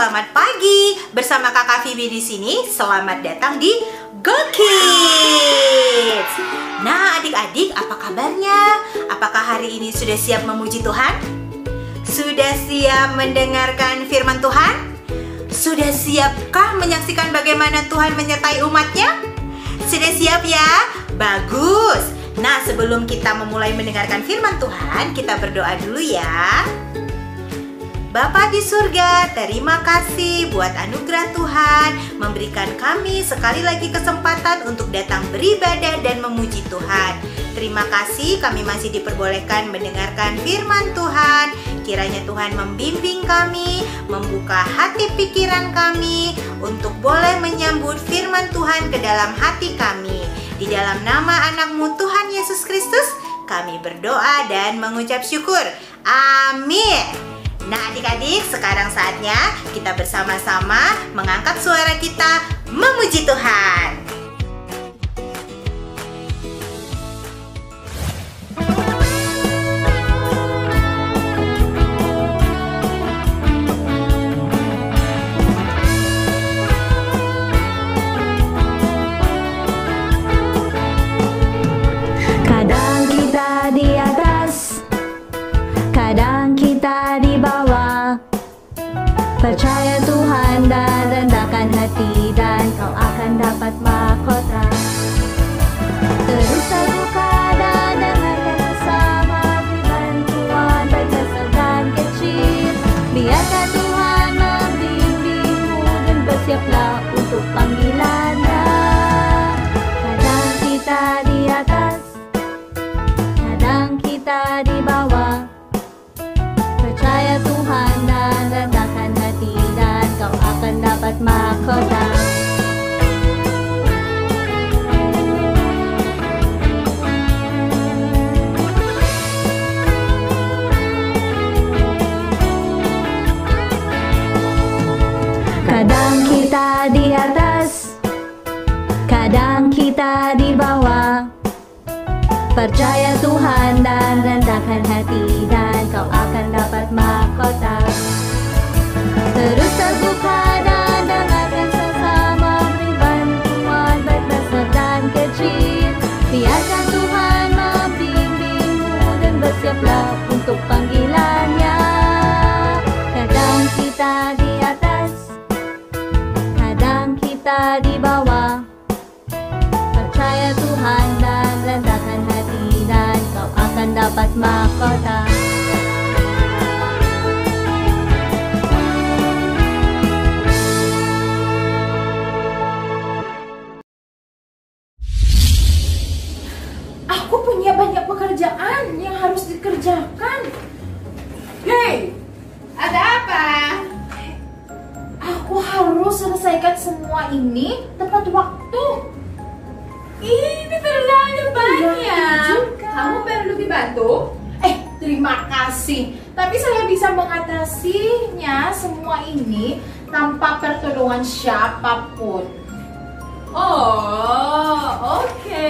selamat pagi. Bersama Kakak Vivi di sini. Selamat datang di Go Kids. Nah, adik-adik, apa kabarnya? Apakah hari ini sudah siap memuji Tuhan? Sudah siap mendengarkan firman Tuhan? Sudah siapkah menyaksikan bagaimana Tuhan menyertai umatnya? Sudah siap ya? Bagus. Nah, sebelum kita memulai mendengarkan firman Tuhan, kita berdoa dulu ya. Bapa di surga, terima kasih buat anugerah Tuhan memberikan kami sekali lagi kesempatan untuk datang beribadah dan memuji Tuhan. Terima kasih kami masih diperbolehkan mendengarkan firman Tuhan. Kiranya Tuhan membimbing kami, membuka hati pikiran kami untuk boleh menyambut firman Tuhan ke dalam hati kami. Di dalam nama anak-Mu Tuhan Yesus Kristus, kami berdoa dan mengucap syukur. Amin. Nah, adik-adik, sekarang saatnya kita bersama-sama mengangkat suara kita memuji Tuhan. Kadang kita di atas, kadang kita di bawah. Percaya Tuhan dan rendahkan hati, dan kau akan dapat mahkota. Terus terbuka dan dengarkan bersama, beri bantuan baik besar dan kecil. Biarkan Tuhan membimbingmu dan bersiaplah untuk panggilannya. Kadang kita di atas, kadang kita di bawah. Percaya Tuhan dan rendahkan hati, dan kau akan dapat mahkota. Kadang kita di atas, kadang kita di bawah. Percaya Tuhan dan rendahkan hati, dan kau akan dapat mahkota. Terus terbuka dan dengarkan sesama, beri bantuan baik besar dan kecil. Biarkan Tuhan membimbingmu dan bersiaplah untuk panggilannya. Kadang kita di atas, kadang kita di bawah. Percaya Tuhan dan rendahkan hati, dan kau akan dapat mahkota. Aku punya banyak pekerjaan yang harus dikerjakan. Hei, Ada apa? aku harus selesaikan semua ini tepat waktu. Ini terlalu banyak. juga. Kamu perlu dibantu? Terima kasih. Tapi saya bisa mengatasinya semua ini tanpa pertolongan siapapun. Oh, oke.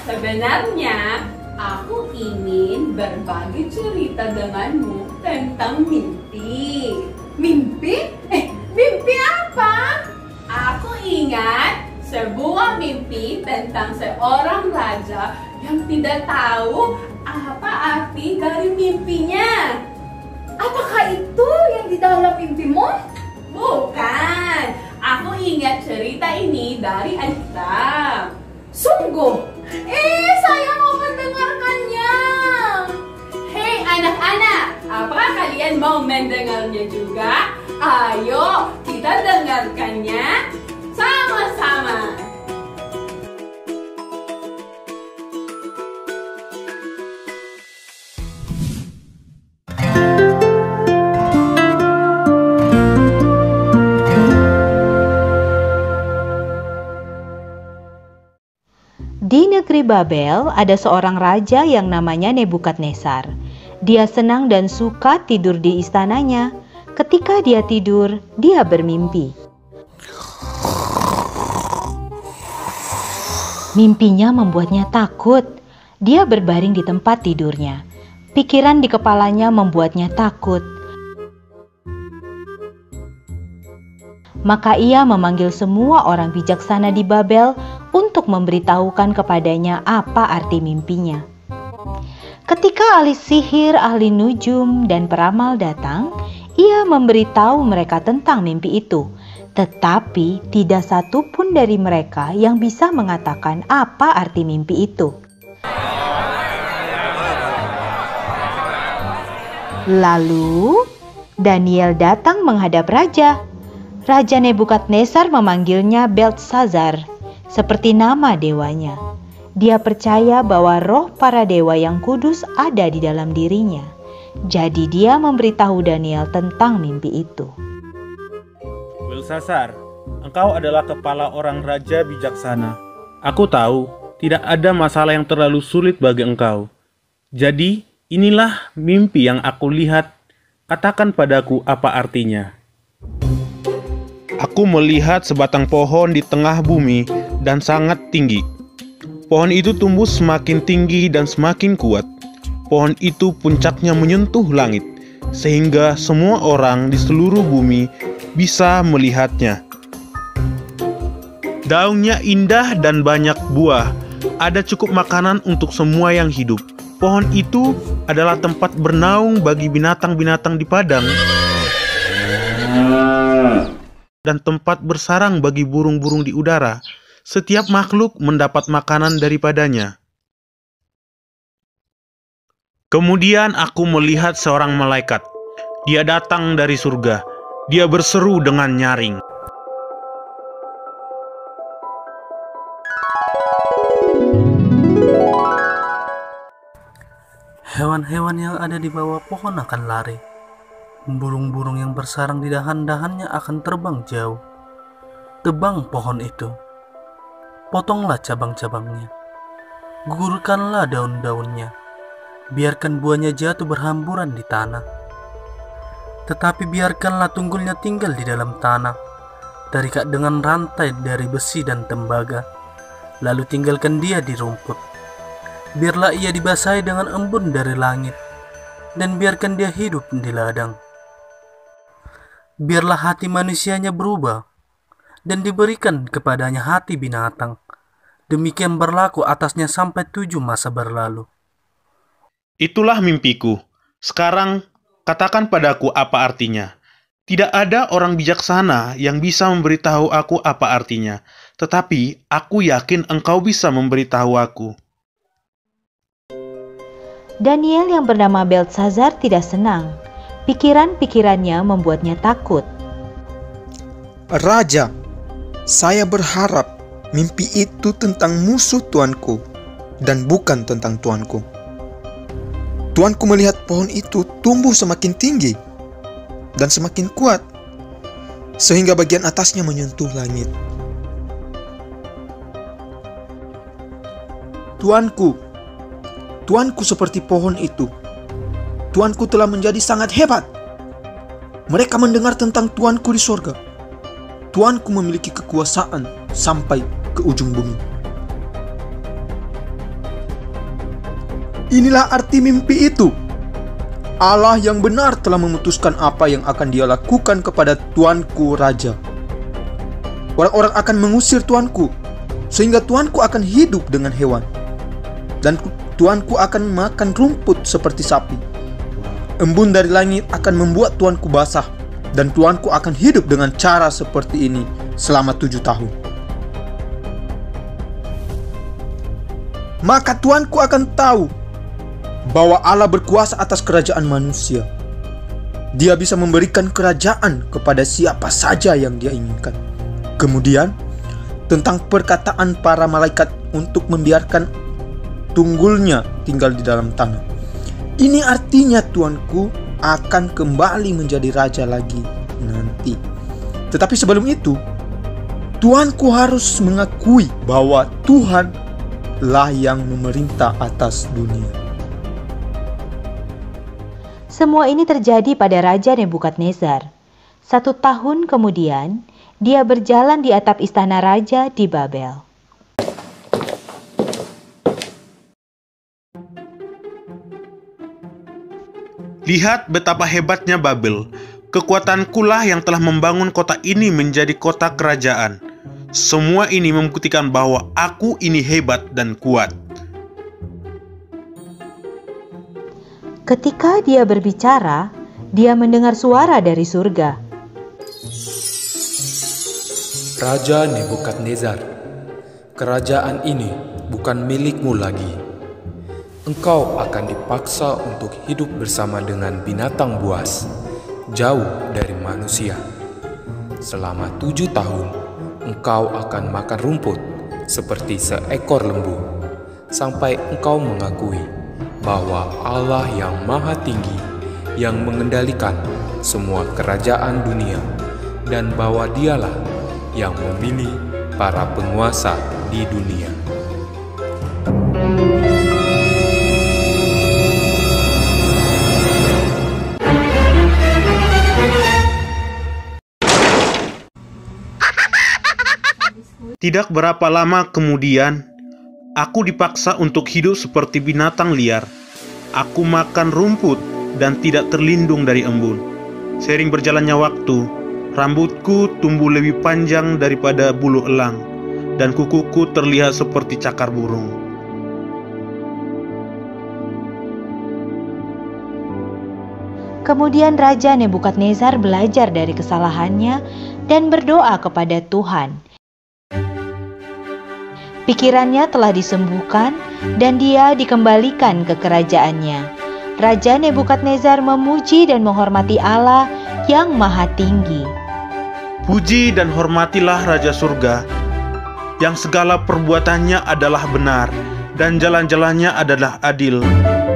Sebenarnya aku ingin berbagi cerita denganmu tentang mimpi. Mimpi? Mimpi apa? Aku ingat sebuah mimpi tentang seorang raja yang tidak tahu apa arti dari mimpinya. Apakah itu yang di dalam mimpimu? Bukan, aku ingat cerita ini dari Alkitab. Sungguh? Saya mau mendengarkannya. Hei anak-anak, apakah kalian mau mendengarnya juga? Ayo, kita dengarkannya sama-sama. Di negeri Babel ada seorang raja yang namanya Nebukadnezar. Dia senang dan suka tidur di istananya. Ketika dia tidur, dia bermimpi. Mimpinya membuatnya takut. Dia berbaring di tempat tidurnya. Pikiran di kepalanya membuatnya takut. Maka ia memanggil semua orang bijaksana di Babel untuk memberitahukan kepadanya apa arti mimpinya. Ketika ahli sihir, ahli nujum, dan peramal datang, ia memberitahu mereka tentang mimpi itu. Tetapi tidak satu pun dari mereka yang bisa mengatakan apa arti mimpi itu. Lalu Daniel datang menghadap raja. Raja Nebukadnezar memanggilnya Beltesazar, seperti nama dewanya. Dia percaya bahwa roh para dewa yang kudus ada di dalam dirinya. Jadi dia memberitahu Daniel tentang mimpi itu. Belsasar, engkau adalah kepala orang raja bijaksana. Aku tahu tidak ada masalah yang terlalu sulit bagi engkau. Jadi inilah mimpi yang aku lihat. Katakan padaku apa artinya. Aku melihat sebatang pohon di tengah bumi dan sangat tinggi. Pohon itu tumbuh semakin tinggi dan semakin kuat. Pohon itu puncaknya menyentuh langit, sehingga semua orang di seluruh bumi bisa melihatnya. Daunnya indah dan banyak buah. Ada cukup makanan untuk semua yang hidup. Pohon itu adalah tempat bernaung bagi binatang-binatang di padang dan tempat bersarang bagi burung-burung di udara. Setiap makhluk mendapat makanan daripadanya. Kemudian aku melihat seorang malaikat. Dia datang dari surga. Dia berseru dengan nyaring. Hewan-hewan yang ada di bawah pohon akan lari. Burung-burung yang bersarang di dahan-dahannya akan terbang jauh. Tebang pohon itu. Potonglah cabang-cabangnya. Gugurkanlah daun-daunnya. Biarkan buahnya jatuh berhamburan di tanah. Tetapi biarkanlah tunggulnya tinggal di dalam tanah. Terikat dengan rantai dari besi dan tembaga. Lalu tinggalkan dia di rumput. Biarlah ia dibasahi dengan embun dari langit. Dan biarkan dia hidup di ladang. Biarlah hati manusianya berubah, dan diberikan kepadanya hati binatang. Demikian berlaku atasnya sampai 7 masa berlalu. Itulah mimpiku. Sekarang katakan padaku apa artinya. Tidak ada orang bijaksana yang bisa memberitahu aku apa artinya. Tetapi aku yakin engkau bisa memberitahu aku. Daniel yang bernama Beltesazar tidak senang. Pikiran-pikirannya membuatnya takut. Raja, saya berharap mimpi itu tentang musuh tuanku dan bukan tentang tuanku. Tuanku melihat pohon itu tumbuh semakin tinggi dan semakin kuat, sehingga bagian atasnya menyentuh langit. Tuanku seperti pohon itu. Tuanku telah menjadi sangat hebat. Mereka mendengar tentang Tuanku di sorga. Tuanku memiliki kekuasaan sampai ke ujung bumi. Inilah arti mimpi itu. Allah yang benar telah memutuskan apa yang akan Dia lakukan kepada Tuanku Raja. Orang-orang akan mengusir Tuanku, sehingga Tuanku akan hidup dengan hewan. Dan Tuanku akan makan rumput seperti sapi. Embun dari langit akan membuat Tuanku basah, dan Tuanku akan hidup dengan cara seperti ini selama 7 tahun. Maka Tuanku akan tahu bahwa Allah berkuasa atas kerajaan manusia. Dia bisa memberikan kerajaan kepada siapa saja yang Dia inginkan. Kemudian, tentang perkataan para malaikat untuk membiarkan tunggulnya tinggal di dalam tanah. Ini artinya Tuanku akan kembali menjadi raja lagi nanti. Tetapi sebelum itu, Tuanku harus mengakui bahwa Tuhanlah yang memerintah atas dunia. Semua ini terjadi pada Raja Nebukadnezar. 1 tahun kemudian, dia berjalan di atap istana raja di Babel. Lihat betapa hebatnya Babel. Kekuatankulah yang telah membangun kota ini menjadi kota kerajaan. Semua ini membuktikan bahwa aku ini hebat dan kuat. Ketika dia berbicara, dia mendengar suara dari surga. Raja Nebukadnezar, kerajaan ini bukan milikmu lagi. Engkau akan dipaksa untuk hidup bersama dengan binatang buas, jauh dari manusia. Selama 7 tahun, engkau akan makan rumput seperti seekor lembu, sampai engkau mengakui bahwa Allah yang Maha Tinggi yang mengendalikan semua kerajaan dunia, dan bahwa Dialah yang memilih para penguasa di dunia. Tidak berapa lama kemudian, aku dipaksa untuk hidup seperti binatang liar. Aku makan rumput dan tidak terlindung dari embun. Seiring berjalannya waktu, rambutku tumbuh lebih panjang daripada bulu elang, dan kukuku terlihat seperti cakar burung. Kemudian Raja Nebukadnezar belajar dari kesalahannya dan berdoa kepada Tuhan. Pikirannya telah disembuhkan dan dia dikembalikan ke kerajaannya. Raja Nebukadnezar memuji dan menghormati Allah yang Maha Tinggi. Puji dan hormatilah Raja Surga, yang segala perbuatannya adalah benar, dan jalan-jalannya adalah adil,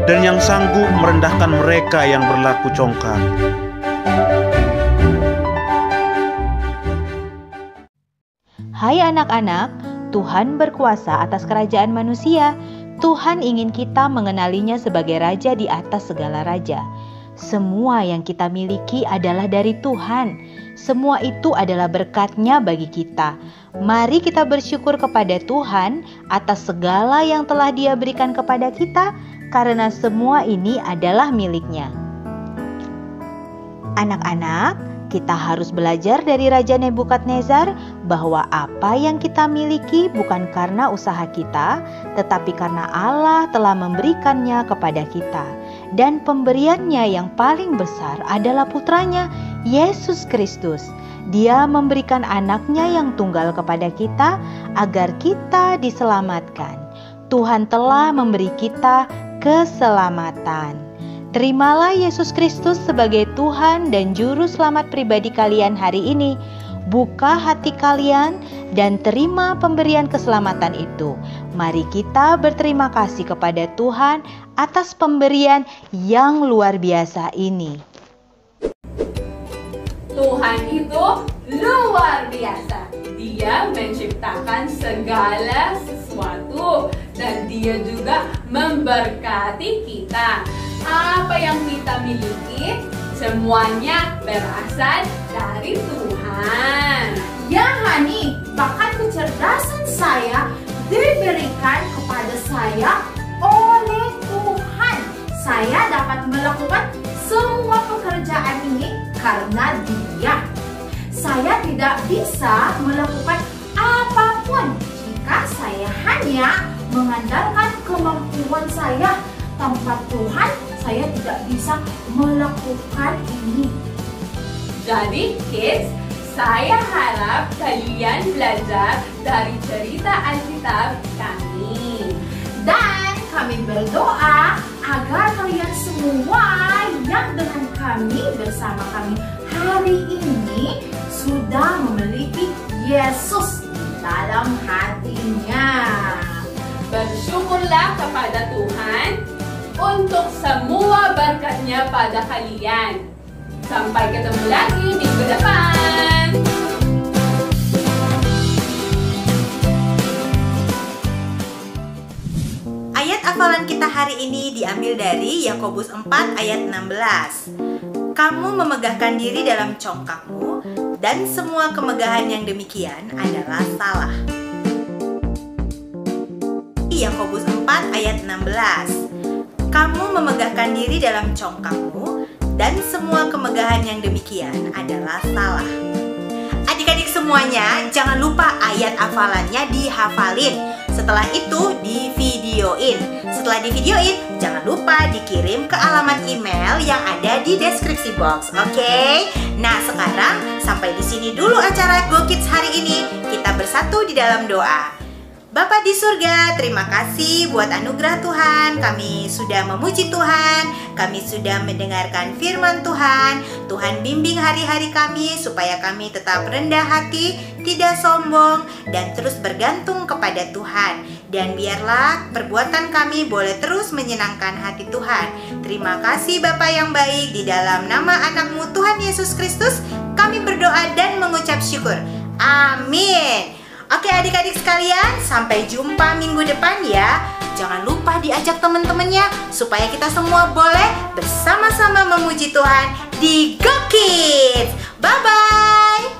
dan yang sanggup merendahkan mereka yang berlaku congkak. Hai anak-anak, Tuhan berkuasa atas kerajaan manusia. Tuhan ingin kita mengenalinya sebagai Raja di atas segala raja. Semua yang kita miliki adalah dari Tuhan. Semua itu adalah berkat-Nya bagi kita. Mari kita bersyukur kepada Tuhan atas segala yang telah Dia berikan kepada kita, karena semua ini adalah milik-Nya. Anak-anak, kita harus belajar dari Raja Nebukadnezar bahwa apa yang kita miliki bukan karena usaha kita, tetapi karena Allah telah memberikannya kepada kita. Dan pemberiannya yang paling besar adalah putranya, Yesus Kristus. Dia memberikan anaknya yang tunggal kepada kita agar kita diselamatkan. Tuhan telah memberi kita keselamatan. Terimalah Yesus Kristus sebagai Tuhan dan Juru Selamat pribadi kalian hari ini. Buka hati kalian dan terima pemberian keselamatan itu. Mari kita berterima kasih kepada Tuhan atas pemberian yang luar biasa ini. Tuhan itu luar biasa. Dia menciptakan segala sesuatu dan Dia juga memberkati kita. Apa yang kita miliki semuanya berasal dari Tuhan. Ya Hani, bahkan kecerdasan saya diberikan kepada saya oleh Tuhan. Saya dapat melakukan semua pekerjaan ini karena Dia. Saya tidak bisa melakukan apapun jika saya hanya mengandalkan kemampuan saya. Tanpa Tuhan, saya tidak bisa melakukan ini. Jadi kids, saya harap kalian belajar dari cerita Alkitab kami. Dan kami berdoa agar kalian semua yang dengan kami bersama kami hari ini sudah memiliki Yesus di dalam hatinya. Bersyukurlah kepada Tuhan untuk semua berkat-Nya pada kalian. Sampai ketemu lagi minggu depan. Ayat hafalan kita hari ini diambil dari Yakobus 4 ayat 16. Kamu memegahkan diri dalam congkakmu, dan semua kemegahan yang demikian adalah salah. Yakobus 4 ayat 16. Kamu memegahkan diri dalam congkakmu, dan semua kemegahan yang demikian adalah salah. Adik-adik semuanya, jangan lupa ayat hafalannya dihafalin. Setelah itu divideoin. Setelah divideoin, jangan lupa dikirim ke alamat email yang ada di deskripsi box. Oke? Nah, sekarang sampai di sini dulu acara Go Kids hari ini. Kita bersatu di dalam doa. Bapa di surga, terima kasih buat anugerah Tuhan. Kami sudah memuji Tuhan, kami sudah mendengarkan firman Tuhan. Tuhan bimbing hari-hari kami supaya kami tetap rendah hati, tidak sombong, dan terus bergantung kepada Tuhan. Dan biarlah perbuatan kami boleh terus menyenangkan hati Tuhan. Terima kasih Bapa yang baik, di dalam nama anak-Mu Tuhan Yesus Kristus kami berdoa dan mengucap syukur. Amin. Oke adik-adik sekalian, sampai jumpa minggu depan ya. Jangan lupa diajak teman-temannya supaya kita semua boleh bersama-sama memuji Tuhan di Go Kids. Bye-bye.